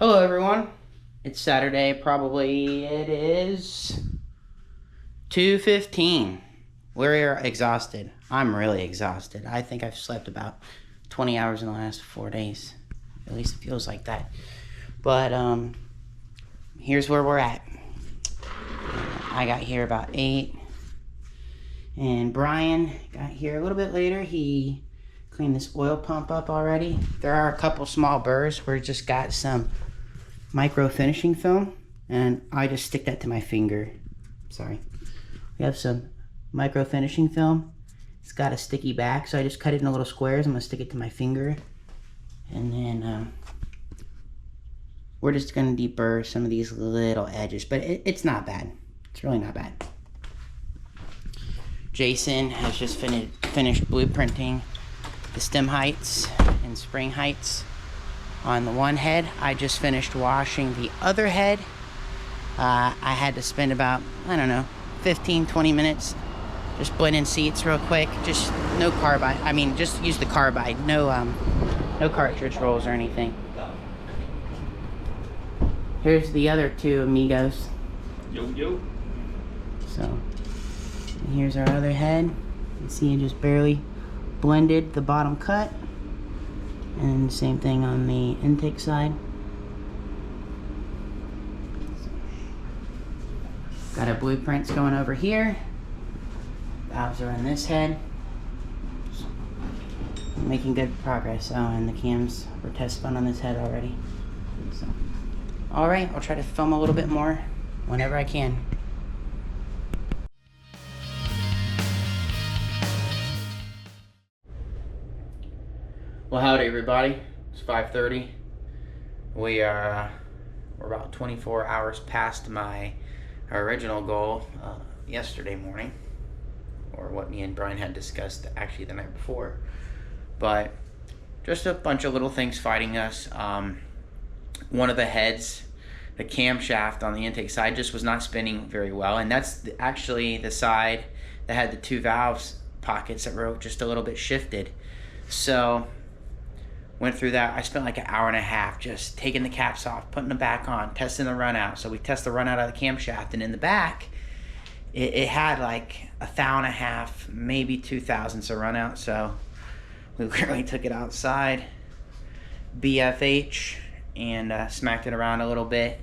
Hello everyone, it's Saturday, probably it is 2:15. We're exhausted. I'm really exhausted. I think I've slept about 20 hours in the last 4 days. At least it feels like that. But here's where we're at. I got here about 8, and Brian got here a little bit later. He cleaned this oil pump up already. There are a couple small burrs. We just got some micro finishing film, and I just stick that to my finger. Sorry. We have some micro finishing film. It's got a sticky back, so I just cut it in little squares. I'm gonna stick it to my finger, and then we're just gonna deburr some of these little edges, but it's not bad. It's really not bad. Jason has just finished blueprinting the stem heights and spring heights on the one head. I just finished washing the other head. I had to spend about, I don't know, 15-20 minutes just blending seats real quick. Just no carbide. I mean, just use the carbide. No cartridge rolls or anything. Here's the other two amigos. Yo. So here's our other head. You can see it just barely blended the bottom cut. And same thing on the intake side. Got our blueprints going over here. Valves are in this head. Making good progress. Oh, and the cams were test spun on this head already. So, all right, I'll try to film a little bit more whenever I can. Well, howdy everybody. It's 5:30. We're about 24 hours past my original goal yesterday morning, or what me and Brian had discussed actually the night before. But just a bunch of little things fighting us. One of the heads, the camshaft on the intake side, just was not spinning very well, and that's actually the side that had the two valves pockets that were just a little bit shifted. So went through that. I spent like an hour and a half just taking the caps off, putting them back on, testing the run out. So we test the run out of the camshaft, and in the back, it had like 1,500, maybe 2 thousandths of run out. So we literally took it outside, BFH, and smacked it around a little bit,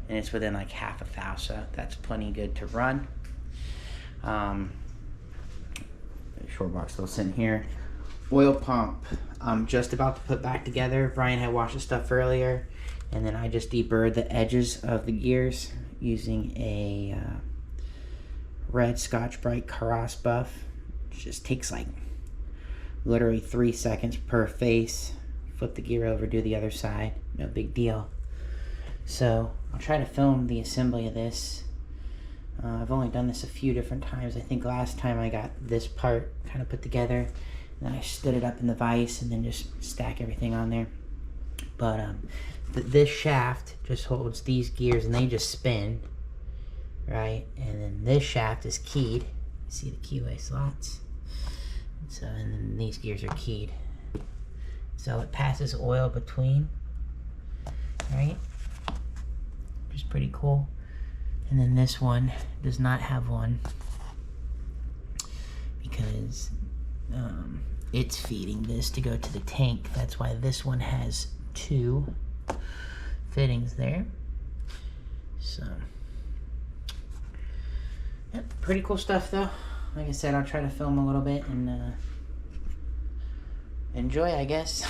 and it's within like 1/2 thou. So that's plenty good to run. The short box still sitting here. Oil pump, I'm just about to put back together. Brian had washed the stuff earlier, and then I just deburred the edges of the gears using a red Scotch-Brite Karas buff. It just takes like literally 3 seconds per face. Flip the gear over, do the other side, no big deal. So I'll try to film the assembly of this. I've only done this a few different times. I think last time I got this part kind of put together, then I stood it up in the vise and then just stack everything on there. But this shaft just holds these gears and they just spin, right? And then this shaft is keyed. See the keyway slots? So, and then these gears are keyed. So it passes oil between, right? Which is pretty cool. And then this one does not have one because it's feeding this to go to the tank. That's why this one has 2 fittings there. So, yep, pretty cool stuff though. Like I said, I'll try to film a little bit and enjoy, I guess.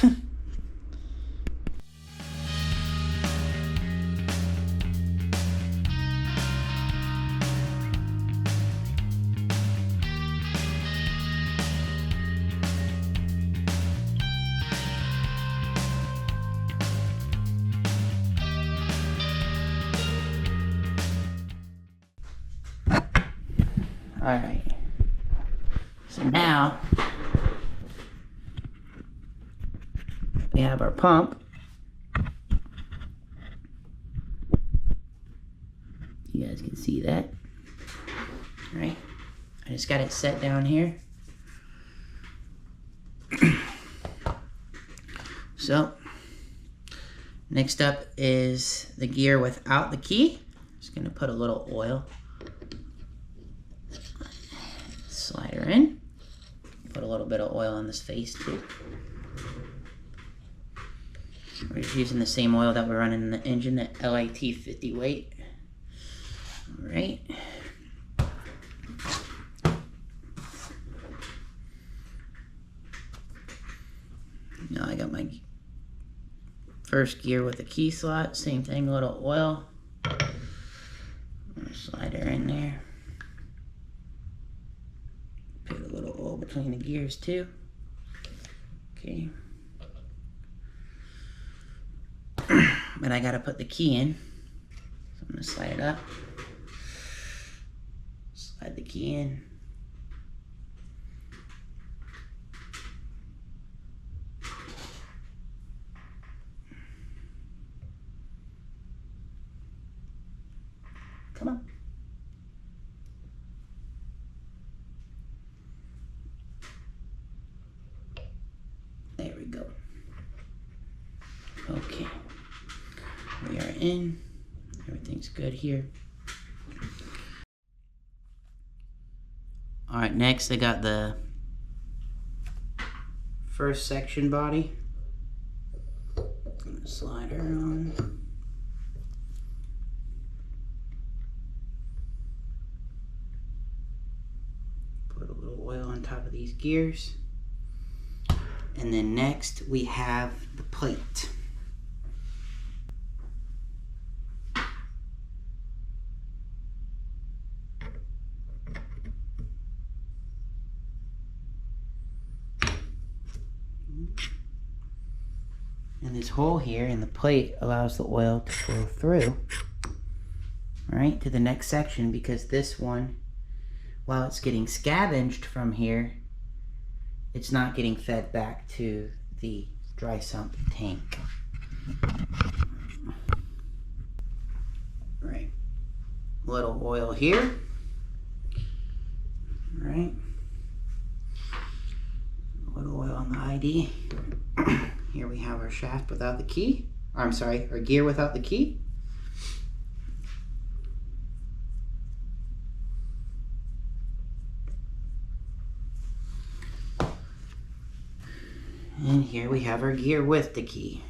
Alright, so now we have our pump. You guys can see that. Alright, I just got it set down here. So Next up is the gear without the key. Just gonna put a little oil. Slide her in. Put a little bit of oil on this face too. We're just using the same oil that we're running in the engine, the LIT 50 weight. All right. Now I got my first gear with the key slot. Same thing, a little oil. I'm gonna slide her in there. Put a little oil between the gears too. Okay. But I gotta put the key in. So I'm gonna slide it up. Slide the key in. Come on. There we go. Okay. We are in. Everything's good here. Alright, next I got the first section body. I'm gonna slide her on. Put a little oil on top of these gears. And then next we have the plate. And this hole here in the plate allows the oil to flow through, right, to the next section, because this one, while it's getting scavenged from here, it's not getting fed back to the dry sump tank. Right. A little oil here. Right. A little oil on the ID. Here we have our shaft without the key. Or, I'm sorry, our gear without the key. And here we have our gear with the key.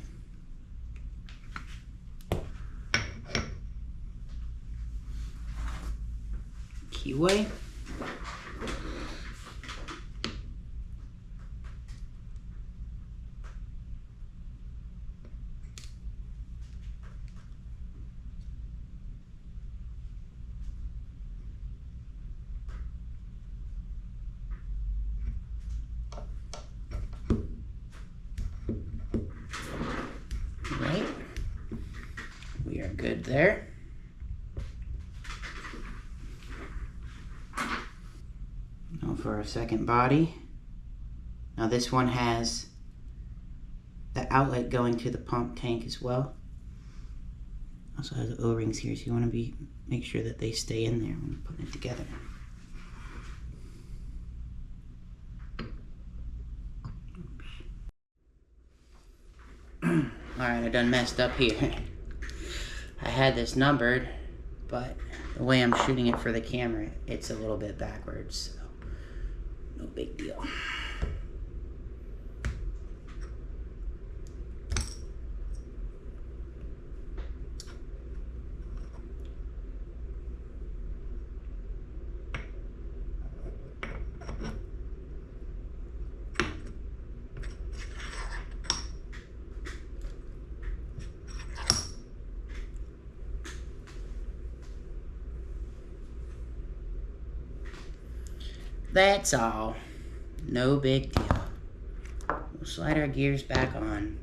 Keyway. Right. We are good there. Now for our second body. Now this one has the outlet going to the pump tank as well. Also has O-rings here, so you want to make sure that they stay in there when you're putting it together. Alright, I done messed up here. I had this numbered, but the way I'm shooting it for the camera, it's a little bit backwards, so no big deal. That's all. No big deal. We'll slide our gears back on.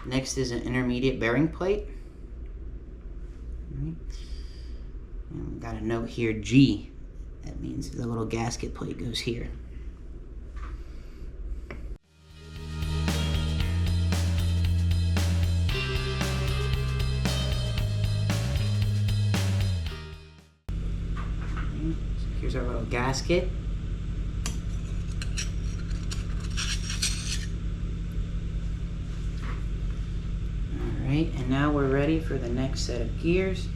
Next is an intermediate bearing plate. Right. And we got a note here, G. That means the little gasket plate goes here. So here's our little gasket. Alright, and now we're ready for the next set of gears.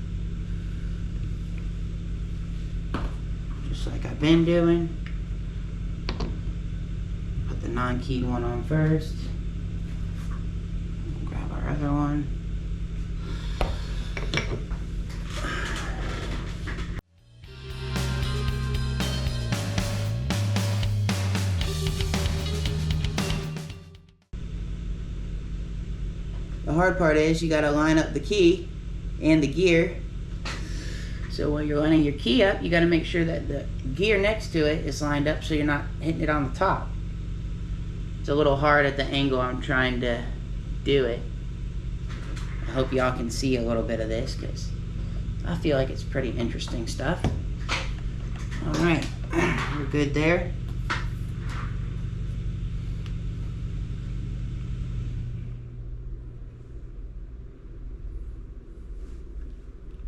Just like I've been doing. Put the non-keyed one on first. Grab our other one. The hard part is you got to line up the key and the gear. So while you're lining your key up, you got to make sure that the gear next to it is lined up so you're not hitting it on the top. It's a little hard at the angle I'm trying to do it. I hope y'all can see a little bit of this because I feel like it's pretty interesting stuff. Alright, we're good there.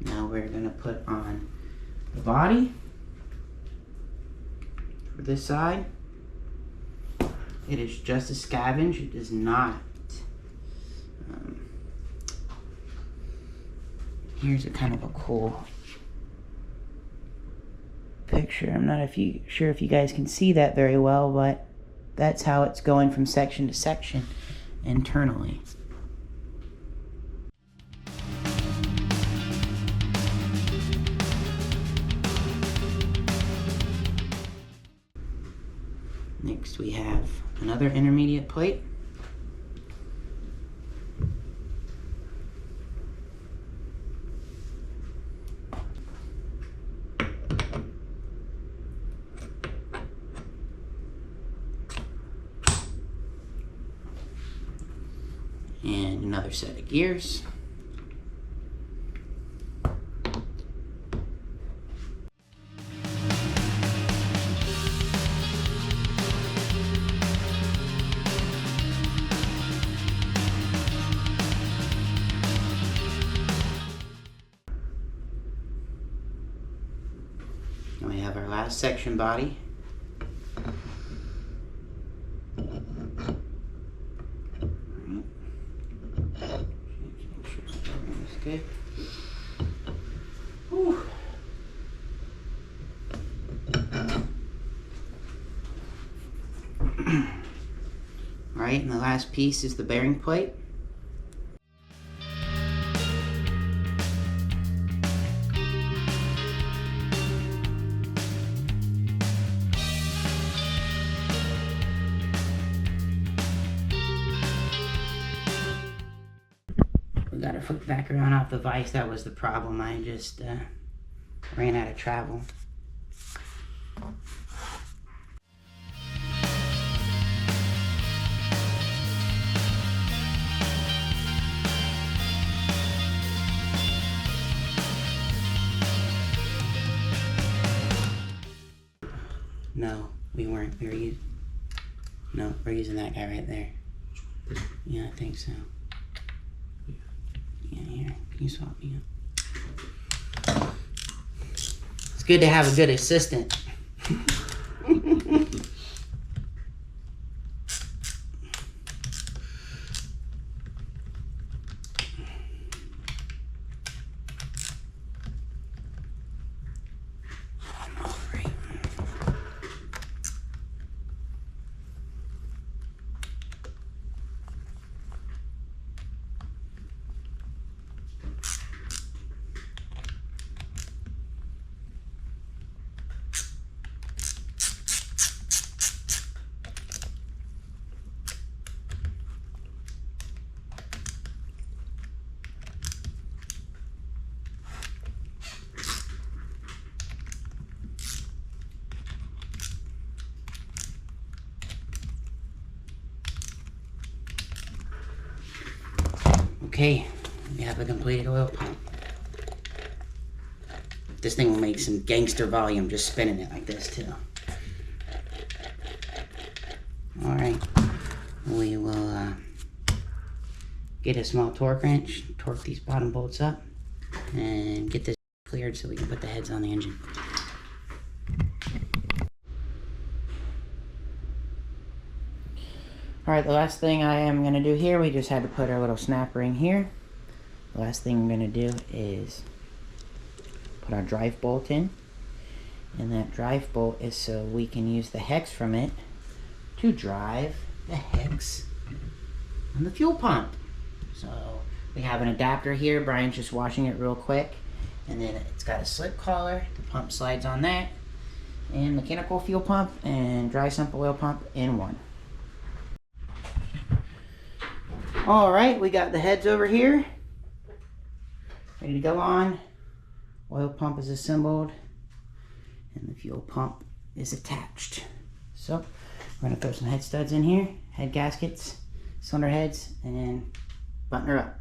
Now we're going to put on the body for this side. It is just a scavenge. It does not. Here's a kind of a cool picture. I'm not sure if you guys can see that very well, but that's how it's going from section to section internally. Next we have another intermediate plate. And another set of gears. And we have our last section body. Good. Whew. All right, and the last piece is the bearing plate. Got to flip back around off the vise. That was the problem. I just ran out of travel. No, we weren't. We're using that guy right there. Yeah, I think so. Yeah, here. Can you swap me up? It's good to have a good assistant. Okay, we have a completed oil pump. This thing will make some gangster volume just spinning it like this too. Alright, we will get a small torque wrench, torque these bottom bolts up, and get this cleared so we can put the heads on the engine. Alright, the last thing I am going to do here, we just had to put our little snap ring here. The last thing I'm going to do is put our drive bolt in. And that drive bolt is so we can use the hex from it to drive the hex on the fuel pump. So we have an adapter here. Brian's just washing it real quick. And then it's got a slip collar. The pump slides on that. And mechanical fuel pump and dry sump oil pump in one. Alright, we got the heads over here. Ready to go on. Oil pump is assembled. And the fuel pump is attached. So, we're going to throw some head studs in here. Head gaskets, cylinder heads, and button her up.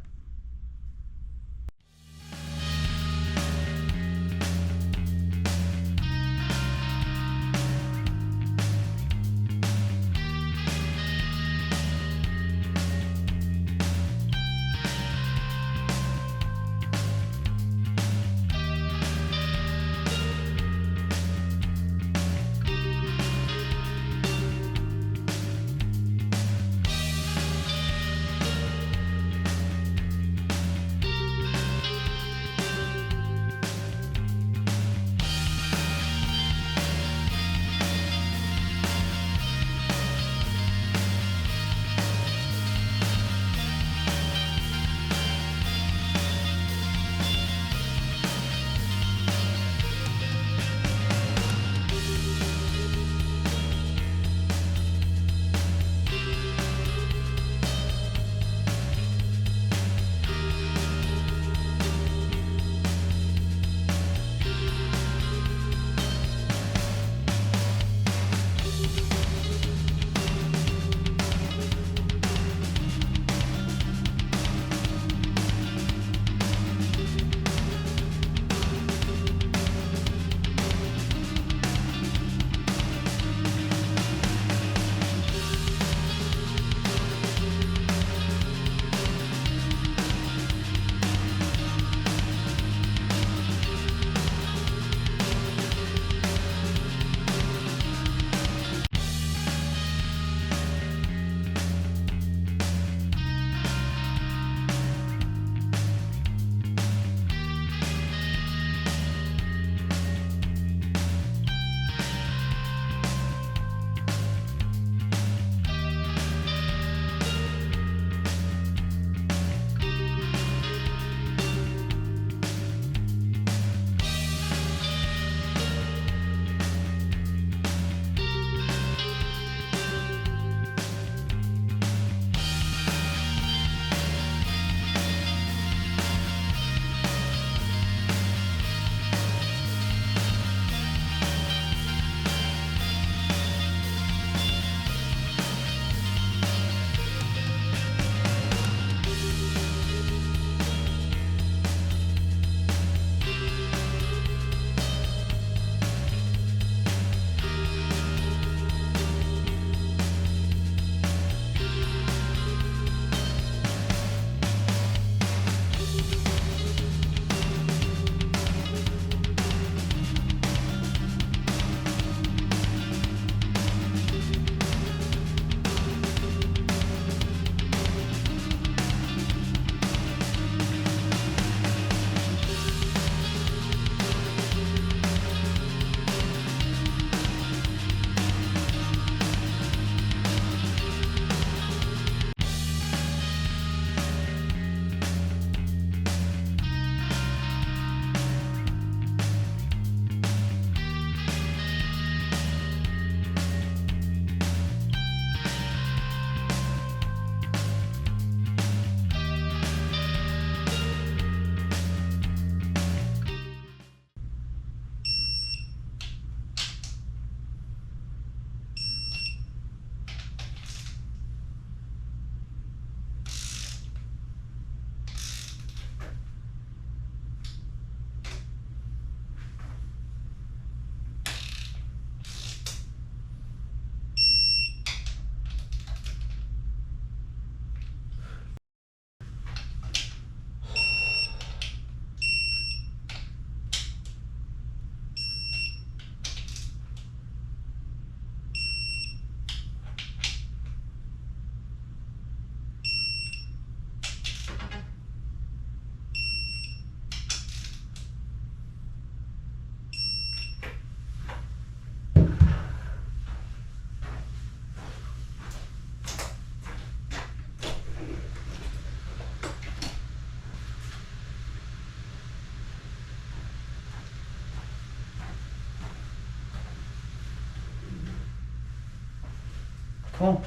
Cool.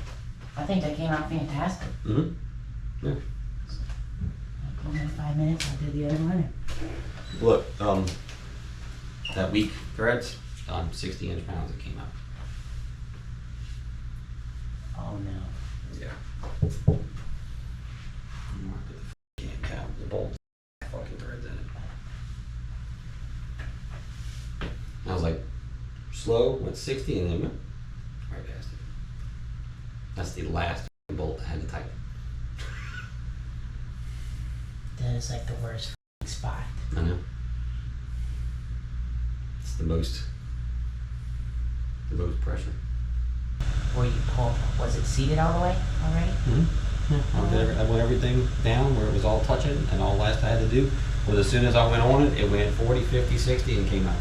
I think that came out fantastic. Mm-hmm. Yeah. In 5 minutes, I'll do the other one. Look, that weak threads on 60 inch-pounds it came out. Oh no. Yeah. Can't count the bolts. Fucking threads in it. I was like, slow, went 60 and then went right past it. That's the last bolt I had to tighten. That is like the worst spot. I know. It's the most pressure. Where you pull, was it seated all the way already? Mm-hmm. Yeah. I went everything down where it was all touching, and all last I had to do was as soon as I went on it, it went 40, 50, 60 and came out.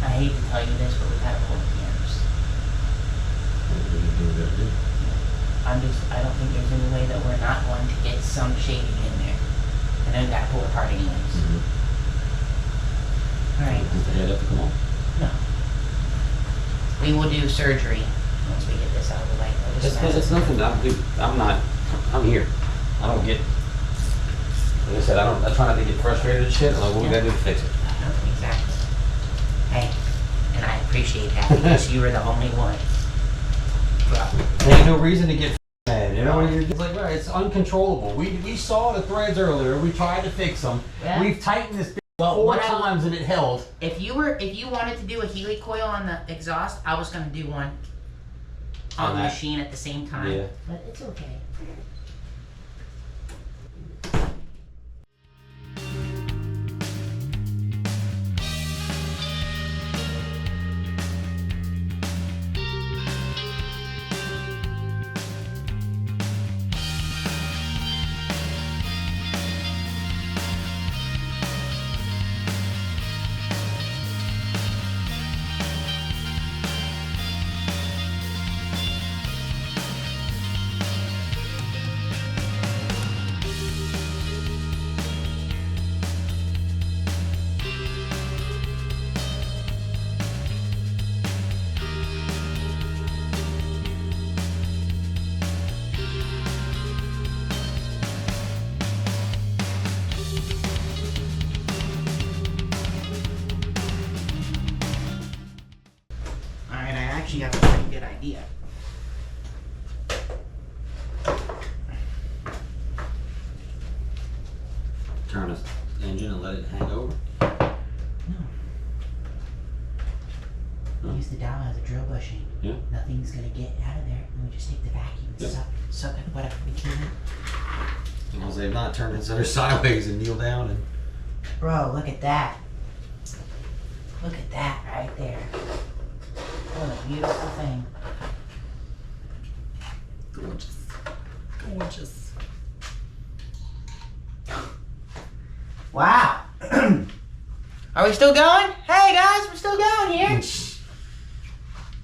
I hate to tell you this, but we gotta pull the cams. I don't think there's any way that we're not going to get some shading in there. And then we gotta pull it apart anyways. Mm-hmm. Alright. Does the head have to come on? No. We will do surgery once we get this out of the way. It's nothing. I'm here. I don't get, like I said, I try not to get frustrated and shit. I'm like, what we gotta do to fix it? Exactly. Hey, and I appreciate that because you were the only one. There ain't no reason to get mad, you know? It's like, right, it's uncontrollable. We saw the threads earlier. We tried to fix them. Yeah. We've tightened this four times and it held. If you wanted to do a Healy coil on the exhaust, I was going to do one on the machine at the same time. Yeah. But it's okay. Actually have a pretty good idea. Turn the engine and let it hang over? No. Use the dowel as a drill bushing. Yeah. Nothing's gonna get out of there. And we just take the vacuum and suck it whatever we can. As long as they've not turned it sideways and kneel down and. Bro, look at that. Look at that right there. What a beautiful thing. Gorgeous. Gorgeous. Wow. Are we still going? Hey guys, we're still going here.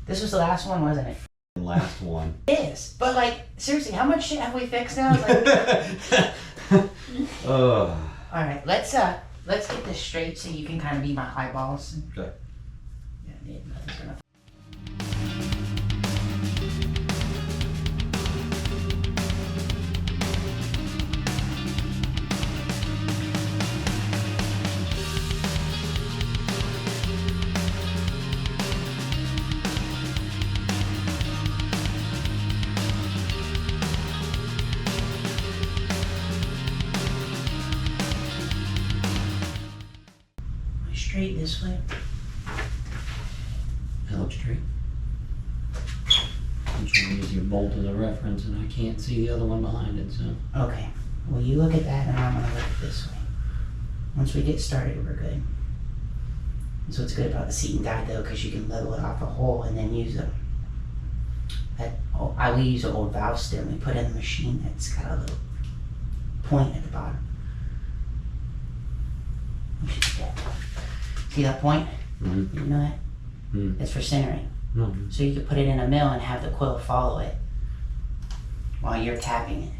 This was the last one, wasn't it? Last one. It is. But like, seriously, how much shit have we fixed now? Like, Alright, let's get this straight so you can kind of be my eyeballs. Okay. Yeah, nothing's gonna. Straight this way. That looks straight. I'm trying to use your bolt as a reference and I can't see the other one behind it, so. Okay. Well, you look at that and I'm going to look at this way. Once we get started, we're good. That's what's good about the seat and guide though, because you can level it off a hole and then use them. We use an old valve stem we put in the machine that's got a little point at the bottom. You should get that. See that point? Mm-hmm. You know that? Mm-hmm. It's for centering. Mm-hmm. So you could put it in a mill and have the coil follow it while you're tapping it.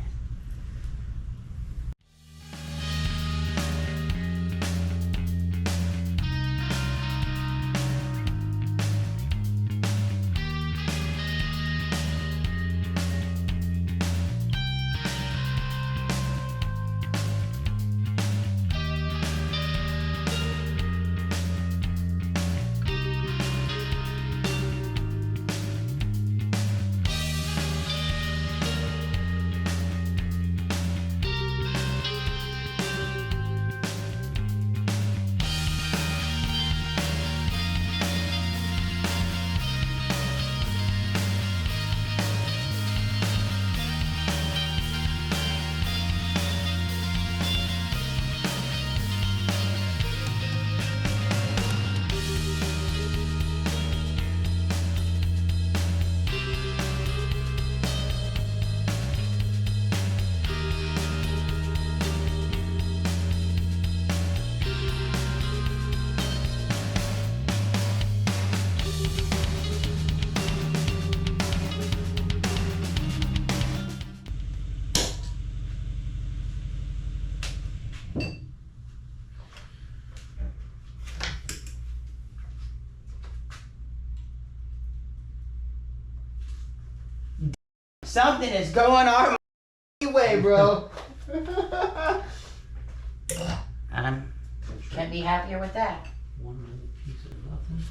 Something is going our way, bro. Can't be happier with that. One little piece of nothing.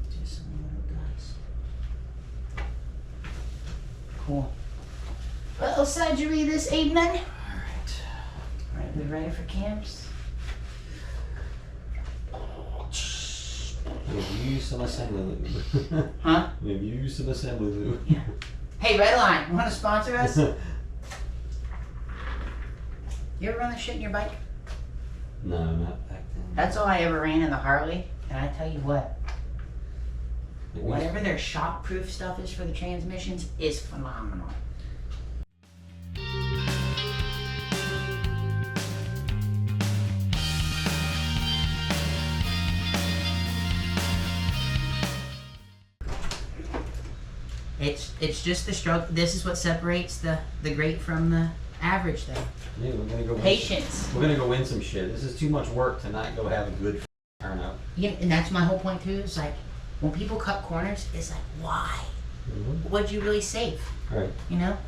Just some little guys. Cool. Little surgery this evening. Alright. Alright, we ready for camps? We've used some assembly lube. Huh? We've used some assembly lube. Yeah. Hey, Redline, want to sponsor us? You ever run the shit in your bike? No, not back then. That's all I ever ran in the Harley, and I tell you what, whatever their shock-proof stuff is for the transmissions is phenomenal. It's just the struggle. This is what separates the great from the average, though. Yeah, we're gonna go. Patience. We're gonna go win some shit. This is too much work to not go have a good turnout. Yeah, and that's my whole point too. Is like when people cut corners, it's like, why? What'd you really save? Right. You know,